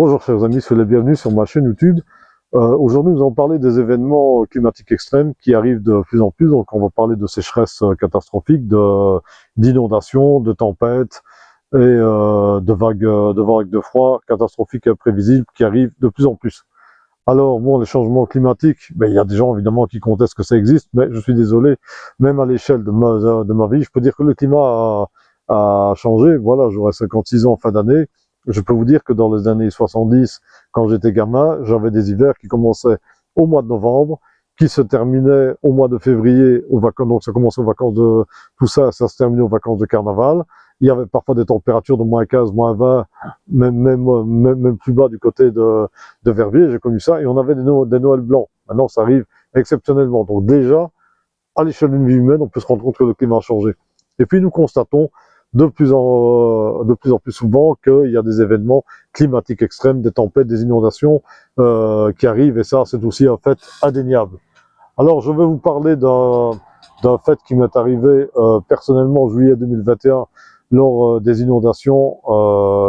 Bonjour chers amis, soyez les bienvenus sur ma chaîne YouTube. Aujourd'hui nous allons parler des événements climatiques extrêmes qui arrivent de plus en plus. Donc on va parler de sécheresses catastrophiques, d'inondations, de tempêtes et de vagues de froid catastrophiques et imprévisibles qui arrivent de plus en plus. Alors bon, les changements climatiques, il y a des gens évidemment qui contestent que ça existe, mais je suis désolé, même à l'échelle de ma vie, je peux dire que le climat a changé. Voilà, j'aurai 56 ans en fin d'année. Je peux vous dire que dans les années 70, quand j'étais gamin, j'avais des hivers qui commençaient au mois de novembre, qui se terminaient au mois de février, aux vacances, donc ça commençait aux vacances de tout ça, ça se terminait aux vacances de carnaval. Il y avait parfois des températures de moins 15, moins 20, même plus bas du côté de Verviers, j'ai connu ça, et on avait des Noëls blancs. Maintenant, ça arrive exceptionnellement. Donc déjà, à l'échelle d'une vie humaine, on peut se rendre compte que le climat a changé. Et puis nous constatons de plus en plus souvent qu'il y a des événements climatiques extrêmes, des tempêtes, des inondations qui arrivent, et ça, c'est aussi un fait indéniable. Alors, je vais vous parler d'un fait qui m'est arrivé personnellement en juillet 2021 lors des inondations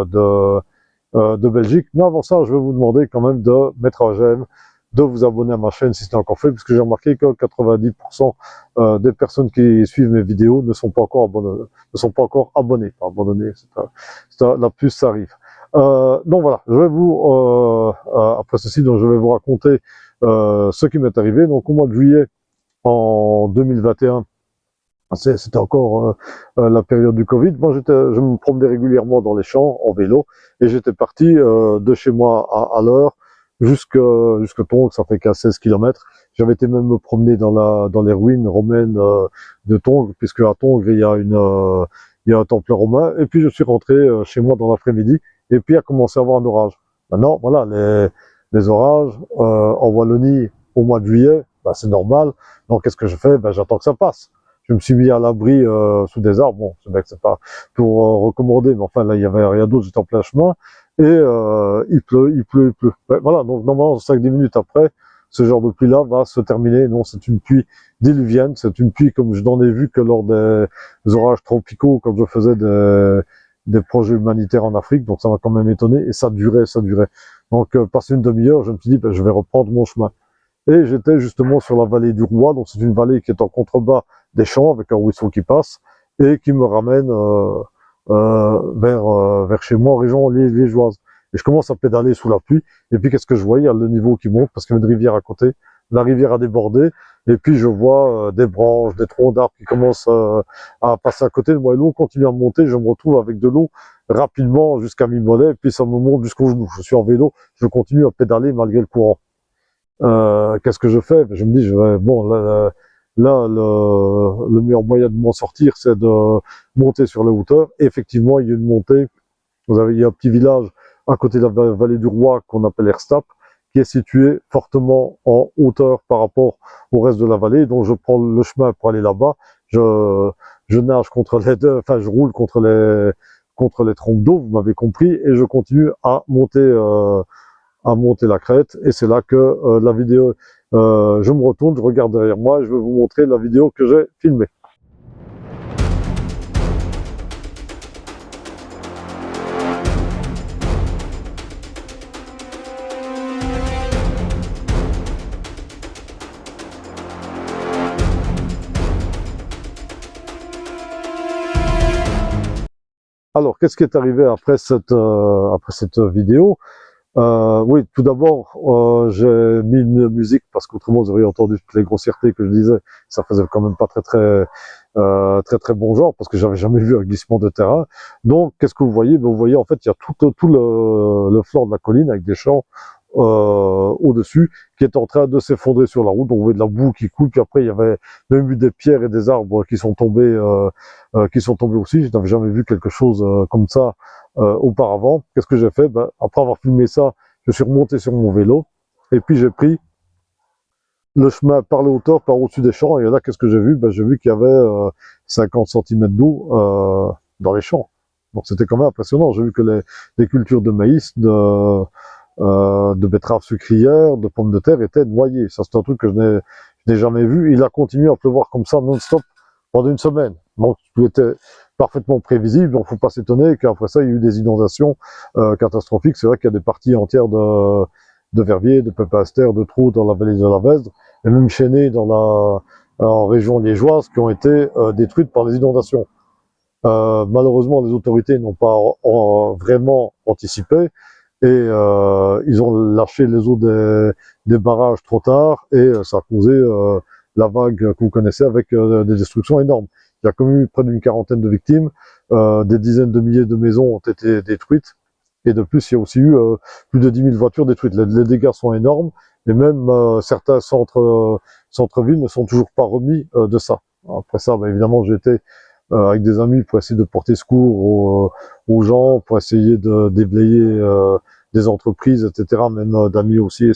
de Belgique. Mais avant ça, je vais vous demander quand même de mettre un j'aime, de vous abonner à ma chaîne si ce n'est encore fait, puisque j'ai remarqué que 90% des personnes qui suivent mes vidéos ne sont pas encore abonnés. Pas abandonnés, la puce, ça arrive. Donc voilà, je vais vous, après ceci, donc je vais vous raconter ce qui m'est arrivé. Donc au mois de juillet en 2021, c'était encore la période du Covid. Moi, je me promenais régulièrement dans les champs en vélo et j'étais parti de chez moi à l'heure jusque Tongres, ça fait qu'à 16 km. J'avais été même me promener dans les ruines romaines de Tongres, puisque à Tongres, il y a un temple romain. Et puis, je suis rentré chez moi dans l'après-midi et puis, il a commencé à avoir un orage. Maintenant, voilà, les orages en Wallonie au mois de juillet, c'est normal. Donc, qu'est-ce que je fais? J'attends que ça passe. Je me suis mis à l'abri sous des arbres. Bon, c'est vrai que c'est pas pour recommander, mais enfin là, il y avait rien d'autre, j'étais en plein chemin. Et il pleut. Voilà, donc normalement, 5-10 minutes après, ce genre de pluie-là va se terminer. Non, c'est une pluie diluvienne, c'est une pluie comme je n'en ai vu que lors des orages tropicaux, quand je faisais des projets humanitaires en Afrique. Donc ça m'a quand même étonné, et ça durait. Donc passé une demi-heure, je me suis dit, je vais reprendre mon chemin. Et j'étais justement sur la vallée du Roi, donc c'est une vallée qui est en contrebas des champs, avec un ruisseau qui passe, et qui me ramène vers chez moi, en région liégeoise. Et je commence à pédaler sous la pluie, et puis qu'est-ce que je vois? Il y a le niveau qui monte, parce qu'il y avait une rivière à côté. La rivière a débordé, et puis je vois des branches, des troncs d'arbres qui commencent à passer à côté de moi, et l'eau continue à monter, je me retrouve avec de l'eau rapidement jusqu'à mi-mollet, et puis ça me monte jusqu'au genou. Je suis en vélo, je continue à pédaler malgré le courant. Qu'est-ce que je fais? Je me dis, le meilleur moyen de m'en sortir, c'est de monter sur la hauteur. Et effectivement, il y a une montée. Il y a un petit village à côté de la vallée du Roi qu'on appelle Erstap, qui est situé fortement en hauteur par rapport au reste de la vallée. Donc, je prends le chemin pour aller là-bas. Je nage contre je roule contre les trompes d'eau, vous m'avez compris, et je continue à monter la crête, et c'est là que la vidéo, je me retourne, je regarde derrière moi, et je vais vous montrer la vidéo que j'ai filmée. Alors, qu'est-ce qui est arrivé après cette vidéo? Oui, tout d'abord, j'ai mis une musique parce qu'autrement vous auriez entendu toutes les grossièretés que je disais. Ça faisait quand même pas très bon genre, parce que j'avais jamais vu un glissement de terrain. Donc, qu'est-ce que vous voyez? Vous voyez, en fait, il y a tout le flanc de la colline avec des champs au-dessus qui est en train de s'effondrer sur la route. Donc, vous voyez de la boue qui coule. Puis après, il y avait même eu des pierres et des arbres qui sont tombés aussi. Je n'avais jamais vu quelque chose comme ça auparavant. Qu'est-ce que j'ai fait? Après avoir filmé ça, je suis remonté sur mon vélo et puis j'ai pris le chemin par les hauteurs, par au-dessus des champs. Et là, qu'est-ce que j'ai vu? J'ai vu qu'il y avait 50 cm d'eau dans les champs. Donc c'était quand même impressionnant. J'ai vu que les cultures de maïs, de betteraves sucrières, de pommes de terre étaient noyées. Ça, c'est un truc que je n'ai jamais vu. Il a continué à pleuvoir comme ça non-stop pendant une semaine. Donc, tout était parfaitement prévisible, donc faut pas s'étonner qu'après ça, il y a eu des inondations catastrophiques. C'est vrai qu'il y a des parties entières de Verviers, de Pépin-Esther, de Trou dans la vallée de la Vesdre, et même Chénet en région liégeoise, qui ont été détruites par les inondations. Malheureusement, les autorités n'ont pas vraiment anticipé, et ils ont lâché les eaux des barrages trop tard, et ça a causé la vague que vous connaissez avec des destructions énormes. Il y a quand même eu près d'une quarantaine de victimes, des dizaines de milliers de maisons ont été détruites, et de plus, il y a aussi eu plus de 10 000 voitures détruites. Les dégâts sont énormes, et même certains centres-villes ne sont toujours pas remis de ça. Après ça, bah, évidemment, j'ai été avec des amis pour essayer de porter secours aux gens, pour essayer de déblayer des entreprises, etc., même d'amis aussi.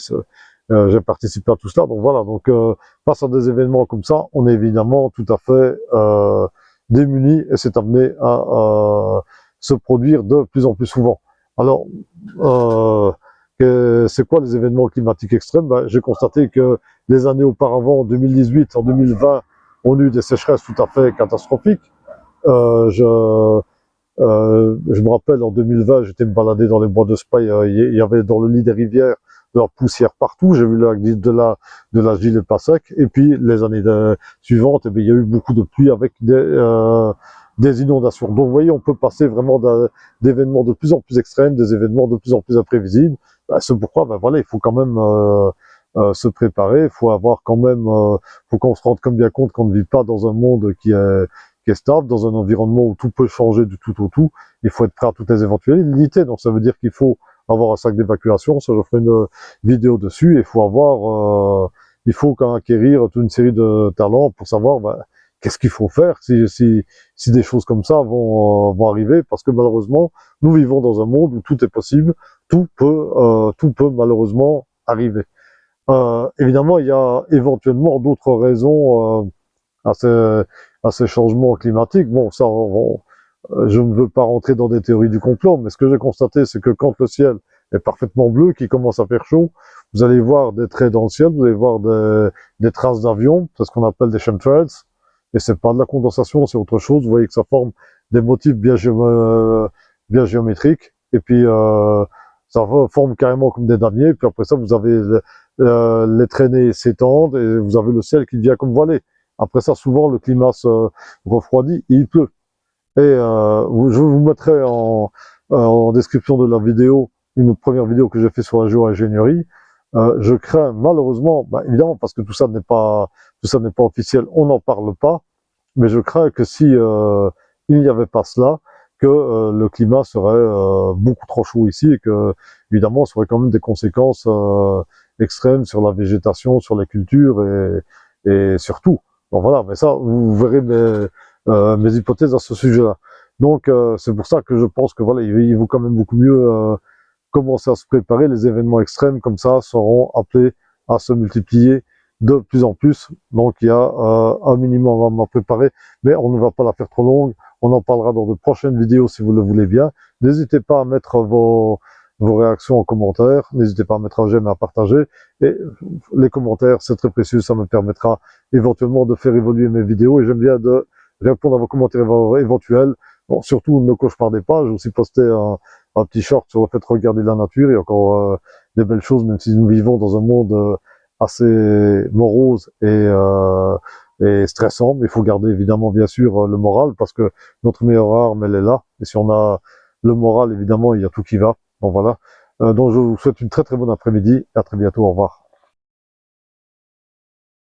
J'ai participé à tout cela. Donc voilà, donc face à des événements comme ça, on est évidemment tout à fait démunis, et c'est amené à se produire de plus en plus souvent. Alors, c'est quoi les événements climatiques extrêmes? Ben, j'ai constaté que les années auparavant, en 2018, en 2020, on a eu des sécheresses tout à fait catastrophiques. Je me rappelle, en 2020, j'étais me balader dans les bois de Spa, il y avait dans le lit des rivières de la poussière partout, j'ai vu de la gile pas sec, et puis les années suivantes, eh bien, il y a eu beaucoup de pluie avec des inondations. Donc vous voyez, on peut passer vraiment d'événements de plus en plus extrêmes, des événements de plus en plus imprévisibles. Ben, c'est pourquoi, ben voilà, il faut quand même se préparer, il faut avoir quand même, faut qu'on se rende comme bien compte qu'on ne vit pas dans un monde qui est stable, dans un environnement où tout peut changer du tout au tout. Il faut être prêt à toutes les éventualités. Donc ça veut dire qu'il faut avoir un sac d'évacuation. Ça, je ferai une vidéo dessus. Il faut quand même acquérir toute une série de talents pour savoir qu'est-ce qu'il faut faire si des choses comme ça vont arriver. Parce que malheureusement, nous vivons dans un monde où tout est possible. Tout peut malheureusement arriver. Évidemment, il y a éventuellement d'autres raisons à ces changements climatiques. Bon, ça, je ne veux pas rentrer dans des théories du complot, mais ce que j'ai constaté, c'est que quand le ciel est parfaitement bleu, qu'il commence à faire chaud, vous allez voir des traits dans le ciel, vous allez voir des traces d'avions, c'est ce qu'on appelle des chemtrails, et c'est pas de la condensation, c'est autre chose. Vous voyez que ça forme des motifs bien géométriques, et puis ça forme carrément comme des damiers, et puis après ça, vous avez les traînées s'étendent, et vous avez le ciel qui devient comme voilé. Après ça, souvent, le climat se refroidit et il pleut. Et je vous mettrai en description de la vidéo une première vidéo que j'ai fait sur la géo-ingénierie. Je crains malheureusement, évidemment parce que tout ça n'est pas officiel, on n'en parle pas, mais je crains que si il n'y avait pas cela, que le climat serait beaucoup trop chaud ici, et que évidemment ça aurait quand même des conséquences extrêmes sur la végétation, sur les cultures et sur tout. Bon voilà, mais ça, vous verrez mes hypothèses à ce sujet-là. Donc c'est pour ça que je pense que voilà, il vaut quand même beaucoup mieux commencer à se préparer. Les événements extrêmes comme ça seront appelés à se multiplier de plus en plus. Donc il y a un minimum à préparer, mais on ne va pas la faire trop longue. On en parlera dans de prochaines vidéos si vous le voulez bien. N'hésitez pas à mettre vos réactions en commentaire. N'hésitez pas à mettre un j'aime et à partager. Et les commentaires, c'est très précieux. Ça me permettra éventuellement de faire évoluer mes vidéos. Et j'aime bien de répondre à vos commentaires éventuels. Bon, surtout, ne cauchemardez pas. J'ai aussi posté un petit short sur le fait de regarder la nature. Il y a encore des belles choses, même si nous vivons dans un monde assez morose et stressant. Mais il faut garder évidemment, bien sûr, le moral, parce que notre meilleure arme, elle est là. Et si on a le moral, évidemment, il y a tout qui va. Bon, voilà. Donc, je vous souhaite une très très bonne après-midi. Et à très bientôt. Au revoir.